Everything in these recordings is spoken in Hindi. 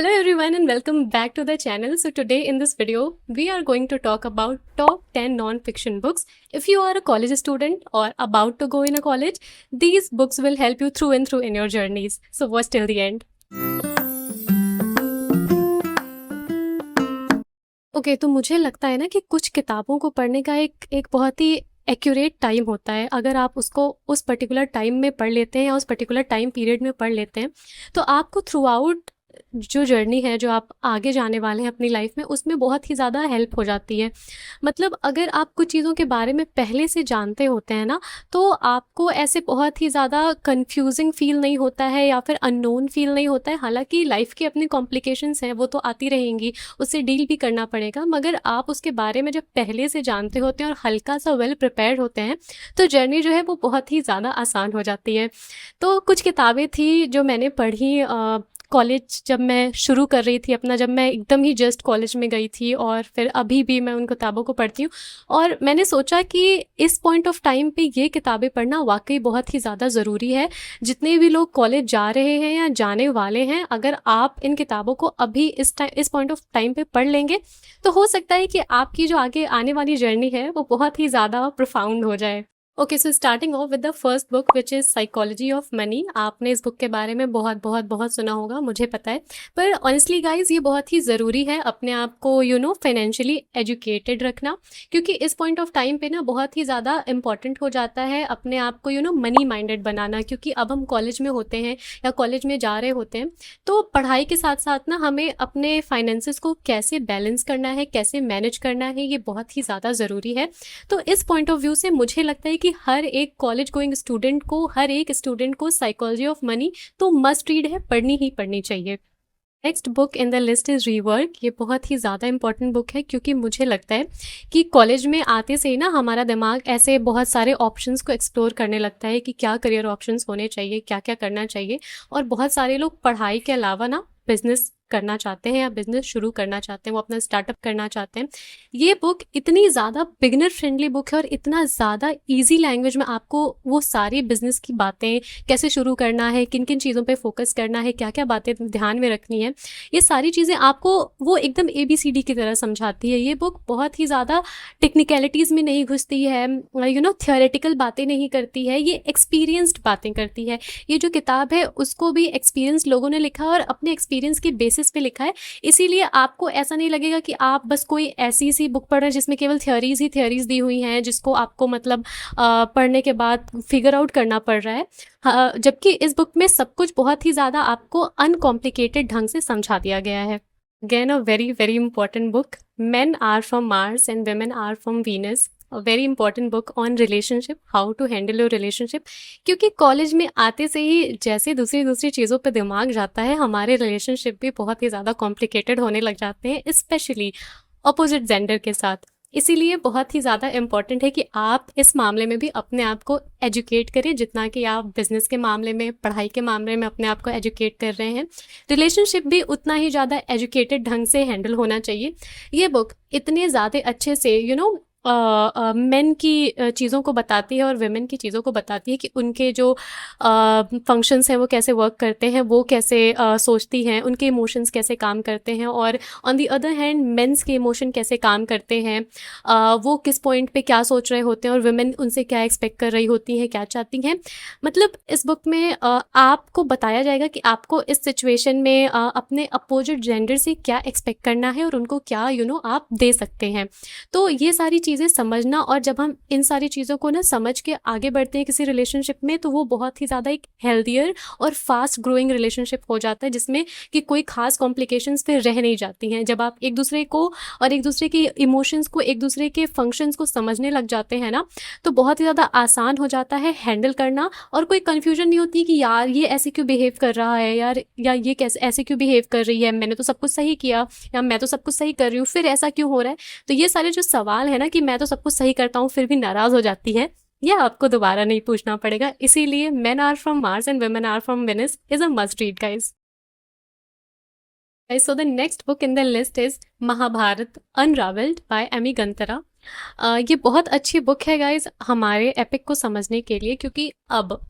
Hello everyone and welcome back to the channel. So today in this video we are going to talk about top 10 non-fiction books. If you are a college student or about to go in a college, these books will help you through and through in your journeys. So watch till the end. Okay तो मुझे लगता है ना कि कुछ किताबों को पढ़ने का एक बहुत ही एक्यूरेट टाइम होता है. अगर आप उसको उस पर्टिकुलर टाइम में पढ़ लेते हैं या उस पर्टिकुलर टाइम पीरियड में पढ़ लेते हैं तो आपको थ्रू आउट जो जर्नी है जो आप आगे जाने वाले हैं अपनी लाइफ में उसमें बहुत ही ज़्यादा हेल्प हो जाती है. मतलब अगर आप कुछ चीज़ों के बारे में पहले से जानते होते हैं ना तो आपको ऐसे बहुत ही ज़्यादा कंफ्यूजिंग फील नहीं होता है या फिर अननोन फील नहीं होता है. हालांकि लाइफ की अपनी कॉम्प्लिकेशंस हैं वो तो आती रहेंगी, उससे डील भी करना पड़ेगा, मगर आप उसके बारे में जब पहले से जानते होते हैं और हल्का सा वेल प्रिपेयर्ड होते हैं तो जर्नी जो है वो बहुत ही ज़्यादा आसान हो जाती है. तो कुछ किताबें थी जो मैंने पढ़ी कॉलेज जब मैं शुरू कर रही थी अपना, जब मैं एकदम ही जस्ट कॉलेज में गई थी, और फिर अभी भी मैं उन किताबों को पढ़ती हूँ. और मैंने सोचा कि इस पॉइंट ऑफ टाइम पे ये किताबें पढ़ना वाकई बहुत ही ज़्यादा ज़रूरी है. जितने भी लोग कॉलेज जा रहे हैं या जाने वाले हैं, अगर आप इन किताबों को अभी इस पॉइंट ऑफ टाइम पे पढ़ लेंगे तो हो सकता है कि आपकी जो आगे आने वाली जर्नी है वो बहुत ही ज़्यादा प्रोफाउंड हो जाए. Okay so starting of with the first book which is psychology of money. आपने इस बुक के बारे में बहुत बहुत बहुत सुना होगा, मुझे पता है, पर ऑनेस्टली गाइज ये बहुत ही ज़रूरी है अपने आप को फाइनेंशियली एजुकेटेड रखना, क्योंकि इस पॉइंट ऑफ टाइम पे ना बहुत ही ज़्यादा इंपॉर्टेंट हो जाता है अपने आप को मनी माइंडेड बनाना. क्योंकि अब हम कॉलेज में होते हैं या कॉलेज में जा रहे होते हैं तो पढ़ाई के साथ साथ ना हमें अपने फाइनेंसेस को कैसे बैलेंस करना है, कैसे मैनेज करना है, ये बहुत ही ज़्यादा ज़रूरी है. तो इस पॉइंट ऑफ व्यू से मुझे लगता है कि हर एक कॉलेज गोइंग स्टूडेंट को, हर एक स्टूडेंट को साइकोलॉजी ऑफ मनी तो मस्ट रीड है, पढ़नी ही पढ़नी चाहिए. Next book in the list is rework. ये बहुत ही ज़्यादा इंपॉर्टेंट बुक है क्योंकि मुझे लगता है कि कॉलेज में आते से ही ना हमारा दिमाग ऐसे बहुत सारे ऑप्शंस को एक्सप्लोर करने लगता है कि क्या करियर ऑप्शंस होने चाहिए, क्या क्या करना चाहिए. और बहुत सारे लोग पढ़ाई के अलावा ना बिजनेस करना चाहते हैं या बिजनेस शुरू करना चाहते हैं, वो अपना स्टार्टअप करना चाहते हैं. ये बुक इतनी ज़्यादा बिगिनर फ्रेंडली बुक है और इतना ज़्यादा इजी लैंग्वेज में आपको वो सारी बिजनेस की बातें, कैसे शुरू करना है, किन किन चीज़ों पे फोकस करना है, क्या क्या बातें ध्यान में रखनी है, ये सारी चीज़ें आपको वो एकदम ABCD की तरह समझाती है. ये बुक बहुत ही ज़्यादा टेक्निकलिटीज़ में नहीं घुसती है, थियोरेटिकल बातें नहीं करती है, ये एक्सपीरियंस्ड बातें करती है. ये जो किताब है उसको भी एक्सपीरियंस लोगों ने लिखा और अपने एक्सपीरियंस के बेसिस पे लिखा है. इसीलिए आपको ऐसा नहीं लगेगा कि आप बस कोई ऐसी सी बुक पढ़ रहे हैं जिसमें केवल थ्योरीज दी हुई हैं, जिसको आपको मतलब पढ़ने के बाद फिगर आउट करना पड़ रहा है. जबकि इस बुक में सब कुछ बहुत ही ज़्यादा आपको अनकॉम्प्लिकेटेड ढंग से समझा दिया गया है. Again, a very, very important book. Men are from Mars and women are from Venus. A very important book on relationship, how to handle your relationship. क्योंकि कॉलेज में आते से ही जैसे दूसरी चीज़ों पे दिमाग जाता है, हमारे रिलेशनशिप भी बहुत ही ज़्यादा कॉम्प्लिकेटेड होने लग जाते हैं, स्पेशली अपोजिट जेंडर के साथ. इसीलिए बहुत ही ज़्यादा इम्पॉर्टेंट है कि आप इस मामले में भी अपने आप को एजुकेट करें, जितना कि आप बिज़नेस के मामले में, पढ़ाई के मामले में अपने आप को एजुकेट कर रहे हैं. रिलेशनशिप भी उतना ही ज़्यादा एजुकेटेड ढंग से हैंडल होना चाहिए. ये बुक इतने ज़्यादा अच्छे से मेन की चीज़ों को बताती है और वेमेन की चीज़ों को बताती है कि उनके जो फंक्शंस हैं वो कैसे वर्क करते हैं, वो कैसे सोचती हैं, उनके इमोशंस कैसे काम करते हैं, और on the other hand men's के इमोशन कैसे काम करते हैं, वो किस पॉइंट पे क्या सोच रहे होते हैं और वेमेन उनसे क्या एक्सपेक्ट कर रही होती हैं, क्या चाहती हैं. मतलब इस बुक में आपको बताया जाएगा कि आपको इस सिचुएशन में अपने अपोजिट जेंडर से क्या एक्सपेक्ट करना है और उनको क्या आप दे सकते हैं. तो ये सारी चीज़ें समझना, और जब हम इन सारी चीज़ों को ना समझ के आगे बढ़ते हैं किसी रिलेशनशिप में तो वो बहुत ही ज़्यादा एक हेल्दियर और फास्ट ग्रोइंग रिलेशनशिप हो जाता है, जिसमें कि कोई खास कॉम्प्लिकेशंस फिर रह नहीं जाती हैं. जब आप एक दूसरे को और एक दूसरे के इमोशंस को, एक दूसरे के फंक्शंस को समझने लग जाते हैं ना तो बहुत ही ज़्यादा आसान हो जाता है हैंडल करना, और कोई कन्फ्यूजन नहीं होती कि यार ये ऐसे क्यों बिहेव कर रहा है, यार या ये कैसे ऐसे क्यों बिहेव कर रही है, मैंने तो सब कुछ सही किया या मैं तो सब कुछ सही कर रही हूँ, फिर ऐसा क्यों हो रहा है. तो ये सारे जो सवाल है ना कि मैं तो सब कुछ सही करता हूँ फिर भी नाराज़ हो जाती है, यह आपको दोबारा नहीं पूछना पड़ेगा. इसीलिए men are from Mars and women are from Venus is a must read guys. So the next book in the list is Mahabharata unravelled by Ami Ganatra. ये बहुत अच्छी बुक है गाइज हमारे एपिक को समझने के लिए, क्योंकि अब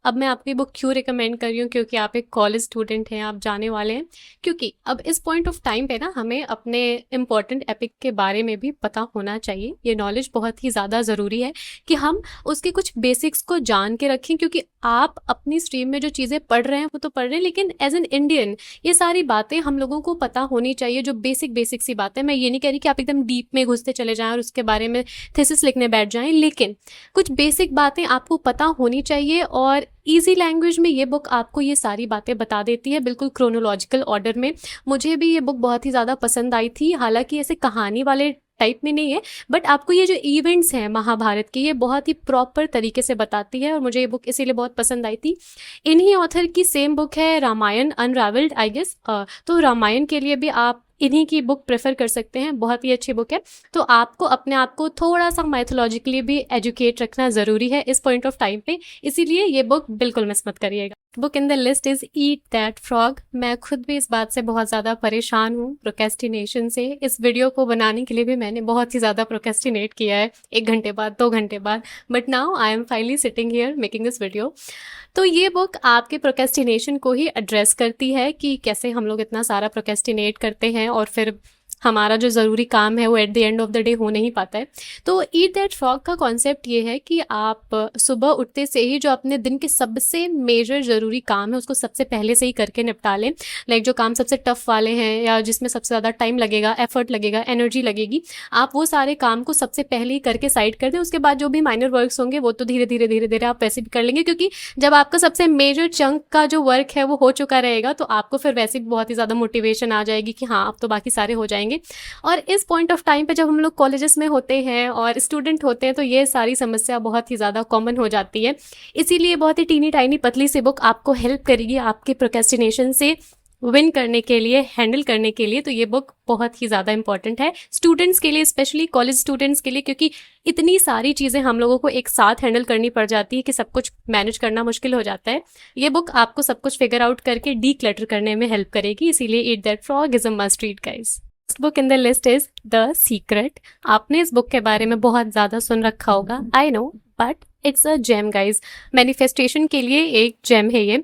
अब मैं आपको ये बुक क्यों रिकमेंड कर रही हूँ, क्योंकि आप एक कॉलेज स्टूडेंट हैं, आप जाने वाले हैं। क्योंकि अब इस पॉइंट ऑफ टाइम पे ना हमें अपने इम्पॉर्टेंट एपिक के बारे में भी पता होना चाहिए। ये नॉलेज बहुत ही ज़्यादा ज़रूरी है कि हम उसके कुछ बेसिक्स को जान के रखें, क्योंकि आप अपनी स्ट्रीम में जो चीज़ें पढ़ रहे हैं वो तो पढ़ रहे हैं, लेकिन एज एन इंडियन ये सारी बातें हम लोगों को पता होनी चाहिए, जो बेसिक सी बातें। मैं ये नहीं कह रही कि आप एकदम डीप में घुसते चले जाएं और उसके बारे में थीसिस लिखने बैठ जाएं, लेकिन कुछ बेसिक बातें आपको पता होनी चाहिए। और ईजी लैंग्वेज में ये बुक आपको ये सारी बातें बता देती है, बिल्कुल क्रोनोलॉजिकल ऑर्डर में। मुझे भी ये बुक बहुत ही ज़्यादा पसंद आई थी। हालांकि ऐसे कहानी वाले टाइप में नहीं है, बट आपको ये जो इवेंट्स हैं महाभारत के, ये बहुत ही प्रॉपर तरीके से बताती है, और मुझे ये बुक इसीलिए बहुत पसंद आई थी। इन्हीं ऑथर की सेम बुक है रामायण अनरावेल्ड, आई गेस। तो रामायण के लिए भी आप इन्हीं की बुक प्रेफर कर सकते हैं, बहुत ही अच्छी बुक है। तो आपको अपने आप को थोड़ा सा मैथोलॉजिकली भी एजुकेट रखना ज़रूरी है इस पॉइंट ऑफ टाइम पे, इसीलिए ये बुक बिल्कुल मिस मत करिएगा। Book in the list is eat that frog. मैं खुद भी इस बात से बहुत ज़्यादा परेशान हूँ, प्रोकेस्टिनेशन से। इस वीडियो को बनाने के लिए भी मैंने बहुत ही ज़्यादा प्रोकेस्टिनेट किया है, 1 घंटे बाद, 2 घंटे बाद, but now I am finally sitting here making this video. तो ये बुक आपके प्रोकेस्टिनेशन को ही एड्रेस करती है कि कैसे हम लोग इतना सारा प्रोकेस्टिनेट करते हैं और फिर हमारा जो ज़रूरी काम है वो at the end of the day हो नहीं पाता है। तो ईट दैट फ्रॉग का कॉन्सेप्ट ये है कि आप सुबह उठते से ही जो अपने दिन के सबसे मेजर ज़रूरी काम है उसको सबसे पहले से ही करके निपटा लें। लाइक जो काम सबसे टफ वाले हैं या जिसमें सबसे ज़्यादा टाइम लगेगा, एफर्ट लगेगा, एनर्जी लगेगी, आप वो सारे काम को सबसे पहले ही करके साइड कर दें। उसके बाद जो भी माइनर वर्क्स होंगे वो तो धीरे धीरे आप वैसे भी कर लेंगे, क्योंकि जब आपका सबसे मेजर चंक का जो वर्क है वो हो चुका रहेगा तो आपको फिर वैसे भी बहुत ही ज़्यादा मोटिवेशन आ जाएगी कि हाँ अब तो बाकी सारे हो जाएंगे। और इस पॉइंट ऑफ टाइम पे जब हम लोग कॉलेजेस में होते हैं और स्टूडेंट होते हैं तो ये सारी समस्या बहुत ही ज़्यादा कॉमन हो जाती है। इसीलिए बहुत ही टीनी टाइनी पतली सी बुक आपको हेल्प करेगी आपके प्रोक्रेस्टिनेशन से विन करने के लिए, हैंडल करने के लिए। तो ये बुक बहुत ही ज़्यादा इंपॉर्टेंट है स्टूडेंट्स के लिए, स्पेशली कॉलेज स्टूडेंट्स के लिए, क्योंकि इतनी सारी चीज़ें हम लोगों को एक साथ हैंडल करनी पड़ जाती है कि सब कुछ मैनेज करना मुश्किल हो जाता है। ये बुक आपको सब कुछ फिगर आउट करके डी क्लटर करने में हेल्प करेगी, इसीलिए eat that frog is a must read guys. Next book in the list is the secret. आपने इस बुक के बारे में बहुत ज़्यादा सुन रखा होगा, I know, but it's a gem guys. Manifestation के लिए एक जेम है ये।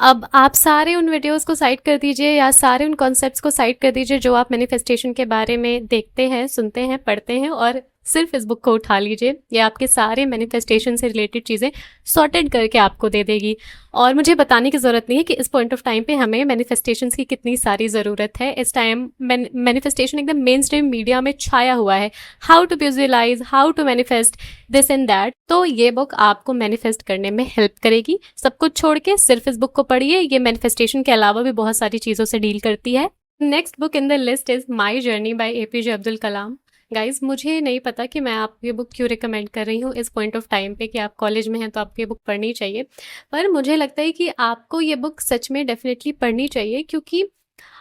अब आप सारे उन वीडियोस को साइड कर दीजिए या सारे उन कॉन्सेप्ट्स को साइड कर दीजिए जो आप मैनिफेस्टेशन के बारे में देखते हैं, सुनते हैं, पढ़ते हैं, और सिर्फ इस बुक को उठा लीजिए। ये आपके सारे मैनिफेस्टेशन से रिलेटेड चीज़ें सॉर्टेड करके आपको दे देगी। और मुझे बताने की ज़रूरत नहीं है कि इस पॉइंट ऑफ टाइम पे हमें मैनिफेस्टेशंस की कितनी सारी ज़रूरत है। इस टाइम मैनिफेस्टेशन एकदम मेन स्ट्रीम मीडिया में छाया हुआ है, how to visualise, how to manifest this and that. तो ये बुक आपको मैनिफेस्ट करने में हेल्प करेगी। सब कुछ छोड़ के सिर्फ इस बुक को पढ़िए। ये मैनिफेस्टेशन के अलावा भी बहुत सारी चीज़ों से डील करती है। Next book in the list is my journey by APJ Abdul Kalam. Guys मुझे नहीं पता कि मैं आपको ये बुक क्यों रिकमेंड कर रही हूँ इस पॉइंट ऑफ टाइम पे कि आप कॉलेज में हैं तो आपको ये बुक पढ़नी चाहिए, पर मुझे लगता है कि आपको ये बुक सच में डेफिनेटली पढ़नी चाहिए, क्योंकि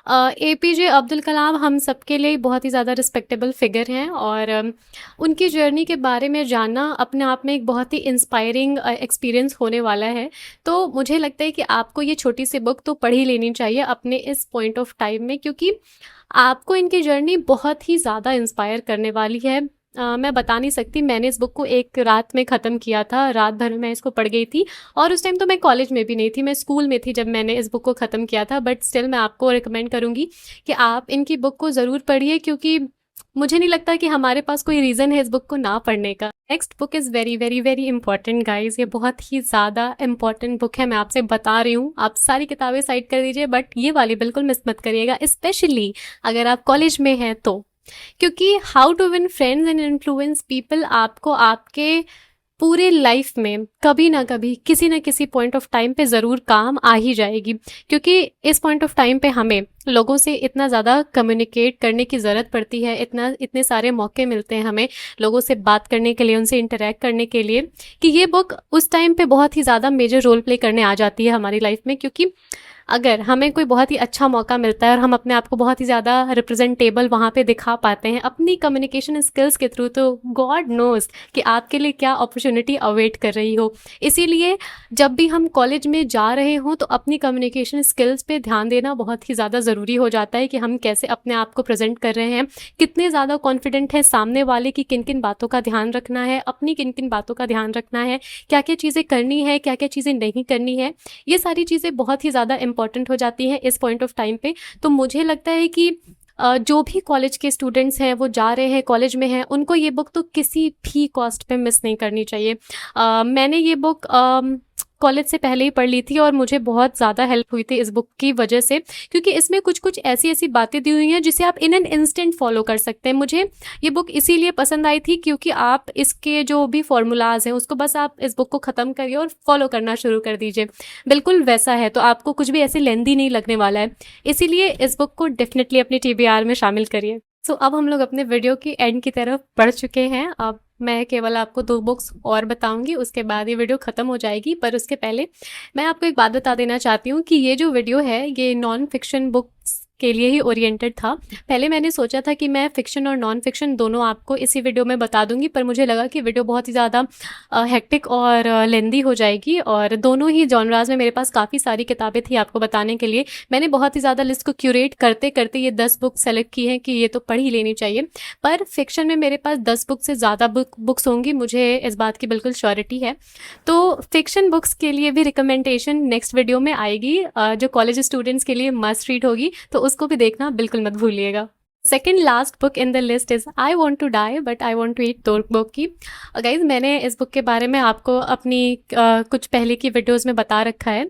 APJ अब्दुल कलाम हम सबके लिए बहुत ही ज़्यादा रिस्पेक्टेबल फिगर हैं। और उनकी जर्नी के बारे में जानना अपने आप में एक बहुत ही इंस्पायरिंग एक्सपीरियंस होने वाला है। तो मुझे लगता है कि आपको ये छोटी सी बुक तो पढ़ ही लेनी चाहिए अपने इस पॉइंट ऑफ टाइम में, क्योंकि आपको इनकी जर्नी बहुत ही ज़्यादा इंस्पायर करने वाली है। मैं बता नहीं सकती, मैंने इस बुक को एक रात में ख़त्म किया था, रात भर में मैं इसको पढ़ गई थी। और उस टाइम तो मैं कॉलेज में भी नहीं थी, मैं स्कूल में थी जब मैंने इस बुक को ख़त्म किया था। बट स्टिल मैं आपको रिकमेंड करूँगी कि आप इनकी बुक को ज़रूर पढ़िए, क्योंकि मुझे नहीं लगता कि हमारे पास कोई रीज़न है इस बुक को ना पढ़ने का। Next book is very very very important guys. ये बहुत ही ज़्यादा इंपॉर्टेंट बुक है, मैं आपसे बता रही हूँ। आप सारी किताबें साइड कर दीजिए, बट ये वाली बिल्कुल मिस मत करिएगा, स्पेशली अगर आप कॉलेज में हैं तो, क्योंकि how to win friends and influence people आपको आपके पूरे लाइफ में कभी ना कभी किसी ना किसी पॉइंट ऑफ टाइम पे ज़रूर काम आ ही जाएगी। क्योंकि इस पॉइंट ऑफ टाइम पे हमें लोगों से इतना ज़्यादा कम्युनिकेट करने की ज़रूरत पड़ती है, इतने सारे मौके मिलते हैं हमें लोगों से बात करने के लिए, उनसे इंटरेक्ट करने के लिए, कि ये बुक उस टाइम पे बहुत ही ज़्यादा मेजर रोल प्ले करने आ जाती है हमारी लाइफ में। क्योंकि अगर हमें कोई बहुत ही अच्छा मौका मिलता है और हम अपने आप को बहुत ही ज़्यादा रिप्रेजेंटेबल वहाँ पे दिखा पाते हैं अपनी कम्युनिकेशन स्किल्स के थ्रू, तो गॉड नोज़ कि आपके लिए क्या अपॉर्चुनिटी अवेट कर रही हो। इसीलिए जब भी हम कॉलेज में जा रहे हों तो अपनी कम्युनिकेशन स्किल्स पे ध्यान देना बहुत ही ज़्यादा ज़रूरी हो जाता है कि हम कैसे अपने आप को प्रेजेंट कर रहे हैं, कितने ज़्यादा कॉन्फिडेंट है, सामने वाले की किन किन बातों का ध्यान रखना है, अपनी किन किन बातों का ध्यान रखना है, क्या क्या चीज़ें करनी है, क्या क्या चीज़ें नहीं करनी है। ये सारी चीज़ें बहुत ही ज़्यादा इंपॉर्टेंट हो जाती हैं इस पॉइंट ऑफ टाइम पे। तो मुझे लगता है कि जो भी कॉलेज के स्टूडेंट्स हैं, वो जा रहे हैं, कॉलेज में हैं, उनको ये बुक तो किसी भी कॉस्ट पे मिस नहीं करनी चाहिए। मैंने ये बुक कॉलेज से पहले ही पढ़ ली थी और मुझे बहुत ज़्यादा हेल्प हुई थी इस बुक की वजह से, क्योंकि इसमें कुछ कुछ ऐसी ऐसी बातें दी हुई हैं जिसे आप इन एन इंस्टेंट फॉलो कर सकते हैं। मुझे ये बुक इसीलिए पसंद आई थी क्योंकि आप इसके जो भी फॉर्मूलाज हैं उसको बस आप इस बुक को ख़त्म करिए और फॉलो करना शुरू कर दीजिए, बिल्कुल वैसा है। तो आपको कुछ भी ऐसे लेंदी नहीं लगने वाला है, इसीलिए इस बुक को डेफिनेटली अपनी TBR में शामिल करिए। सो अब हम लोग अपने वीडियो की एंड की तरफ बढ़ चुके हैं। अब मैं केवल आपको 2 बुक्स और बताऊंगी, उसके बाद ये वीडियो ख़त्म हो जाएगी। पर उसके पहले मैं आपको एक बात बता देना चाहती हूँ कि ये जो वीडियो है ये नॉन फिक्शन बुक्स के लिए ही ओरिएंटेड था। पहले मैंने सोचा था कि मैं फ़िक्शन और नॉन फिक्शन दोनों आपको इसी वीडियो में बता दूंगी, पर मुझे लगा कि वीडियो बहुत ही ज़्यादा हेक्टिक और लेंदी हो जाएगी, और दोनों ही जॉनराज में मेरे पास काफ़ी सारी किताबें थी आपको बताने के लिए। मैंने बहुत ही ज़्यादा लिस्ट को क्यूरेट करते करते ये 10 बुक सेलेक्ट की हैं कि ये तो पढ़ ही लेनी चाहिए। पर फिक्शन में मेरे पास 10 बुक से ज़्यादा बुक्स होंगी, मुझे इस बात की बिल्कुल श्योरिटी है। तो फिक्शन बुक्स के लिए भी रिकमेंडेशन नेक्स्ट वीडियो में आएगी, जो कॉलेज स्टूडेंट्स के लिए मस्ट रीड होगी, तो उसको भी देखना बिल्कुल मत भूलिएगा। Second last book in the list is I want to die but I want to eat book की। गाइज मैंने इस बुक के बारे में आपको अपनी कुछ पहले की वीडियोज़ में बता रखा है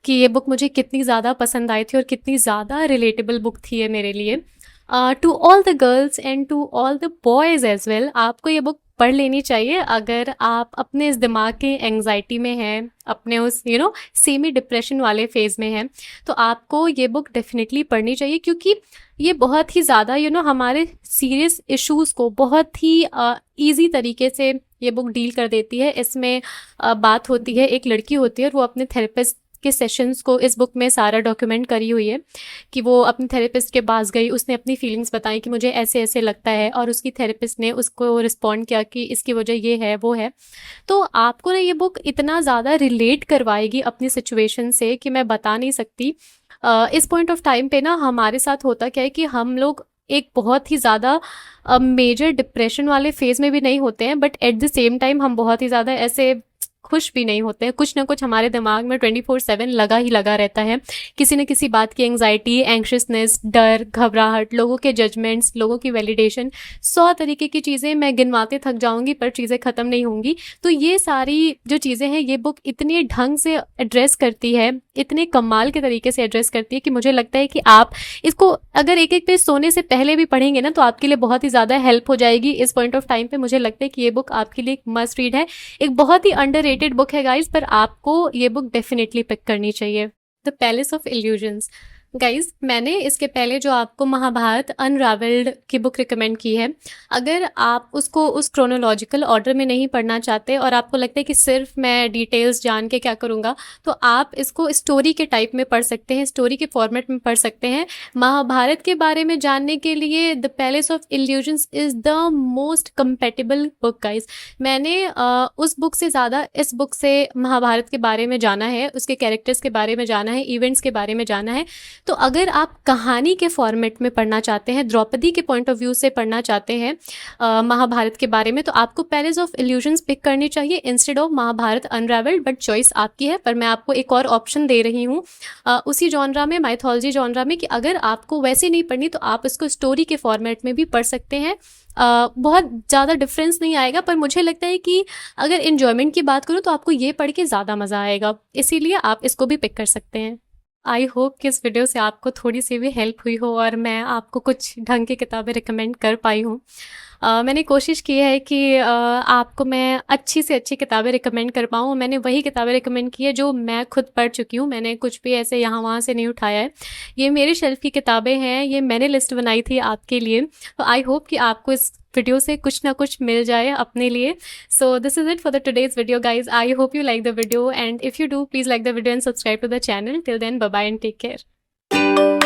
कि ये बुक मुझे कितनी ज़्यादा पसंद आई थी और कितनी ज़्यादा रिलेटेबल बुक थी ये मेरे लिए। To all the girls and to all the boys as well, आपको ये बुक पढ़ लेनी चाहिए अगर आप अपने इस दिमाग के एंग्जाइटी में हैं, अपने उस सेमी डिप्रेशन वाले फेज़ में हैं, तो आपको ये बुक डेफिनेटली पढ़नी चाहिए, क्योंकि ये बहुत ही ज़्यादा हमारे सीरियस इश्यूज़ को बहुत ही ईजी तरीके से ये बुक डील कर देती है। इसमें बात होती है, एक लड़की होती है और वो अपने थेरेपिस्ट के सेशंस को इस बुक में सारा डॉक्यूमेंट करी हुई है कि वो अपनी थेरेपिस्ट के पास गई, उसने अपनी फीलिंग्स बताई कि मुझे ऐसे ऐसे लगता है, और उसकी थेरेपिस्ट ने उसको रिस्पॉन्ड किया कि इसकी वजह ये है वो है। तो आपको ना ये बुक इतना ज़्यादा रिलेट करवाएगी अपनी सिचुएशन से कि मैं बता नहीं सकती। इस पॉइंट ऑफ टाइम पे ना हमारे साथ होता क्या है कि हम लोग एक बहुत ही ज़्यादा मेजर डिप्रेशन वाले फेज़ में भी नहीं होते हैं, but at the same time हम बहुत ही ज़्यादा ऐसे खुश भी नहीं होते हैं। कुछ ना कुछ हमारे दिमाग में 24/7 लगा ही लगा रहता है, किसी न किसी बात की एंग्जाइटी, एंग्शियसनेस, डर, घबराहट, लोगों के जजमेंट्स, लोगों की वैलिडेशन, 100 तरीके की चीज़ें मैं गिनवाते थक जाऊंगी पर चीज़ें ख़त्म नहीं होंगी। तो ये सारी जो चीज़ें हैं ये बुक इतने ढंग से एड्रेस करती है, इतने कमाल के तरीके से एड्रेस करती है कि मुझे लगता है कि आप इसको अगर एक एक पेज सोने से पहले भी पढ़ेंगे ना तो आपके लिए बहुत ही ज़्यादा हेल्प हो जाएगी। इस पॉइंट ऑफ टाइम पे मुझे लगता है कि ये बुक आपके लिए एक मस्ट रीड है, एक बहुत ही अंडररेटेड बुक है गाइज, पर आपको ये बुक डेफिनेटली पिक करनी चाहिए। The palace of illusions. Guys मैंने इसके पहले जो आपको महाभारत अनरावेल्ड की बुक रिकमेंड की है, अगर आप उसको उस क्रोनोलॉजिकल ऑर्डर में नहीं पढ़ना चाहते और आपको लगता है कि सिर्फ मैं डिटेल्स जान के क्या करूँगा, तो आप इसको स्टोरी के टाइप में पढ़ सकते हैं, स्टोरी के फॉर्मेट में पढ़ सकते हैं। महाभारत के बारे में जानने के लिए the palace of illusions is the most compatible book guys. मैंने उस बुक से ज़्यादा इस बुक से महाभारत के बारे में जाना है, उसके कैरेक्टर्स के बारे में जाना है, इवेंट्स के बारे में जाना है। तो अगर आप कहानी के फॉर्मेट में पढ़ना चाहते हैं, द्रौपदी के पॉइंट ऑफ व्यू से पढ़ना चाहते हैं महाभारत के बारे में, तो आपको पैलेस ऑफ इल्यूजन्स पिक करनी चाहिए instead of Mahabharata unravelled. But choice आपकी है, पर मैं आपको एक और ऑप्शन दे रही हूँ उसी जॉनरा में, माइथोलॉजी जॉनरा में, कि अगर आपको वैसे नहीं पढ़नी तो आप इसको स्टोरी के फॉर्मेट में भी पढ़ सकते हैं। बहुत ज़्यादा डिफरेंस नहीं आएगा, पर मुझे लगता है कि अगर इन्जॉयमेंट की बात करूँ तो आपको ये पढ़ के ज़्यादा मज़ा आएगा, इसीलिए आप इसको भी पिक कर सकते हैं। आई होप कि इस वीडियो से आपको थोड़ी सी भी हेल्प हुई हो और मैं आपको कुछ ढंग की किताबें रिकमेंड कर पाई हूँ। मैंने कोशिश की है कि आपको मैं अच्छी से अच्छी किताबें रिकमेंड कर पाऊँ। मैंने वही किताबें रिकमेंड की है जो मैं खुद पढ़ चुकी हूँ, मैंने कुछ भी ऐसे यहाँ वहाँ से नहीं उठाया है। ये मेरे शेल्फ़ की किताबें हैं, ये मैंने लिस्ट बनाई थी आपके लिए। तो आई होप कि आपको इस वीडियो से कुछ ना कुछ मिल जाए अपने लिए। So this is it for the today's video guys. I hope you like the video, and if you do, please like the video and subscribe to the channel. Till then, bye bye and take care.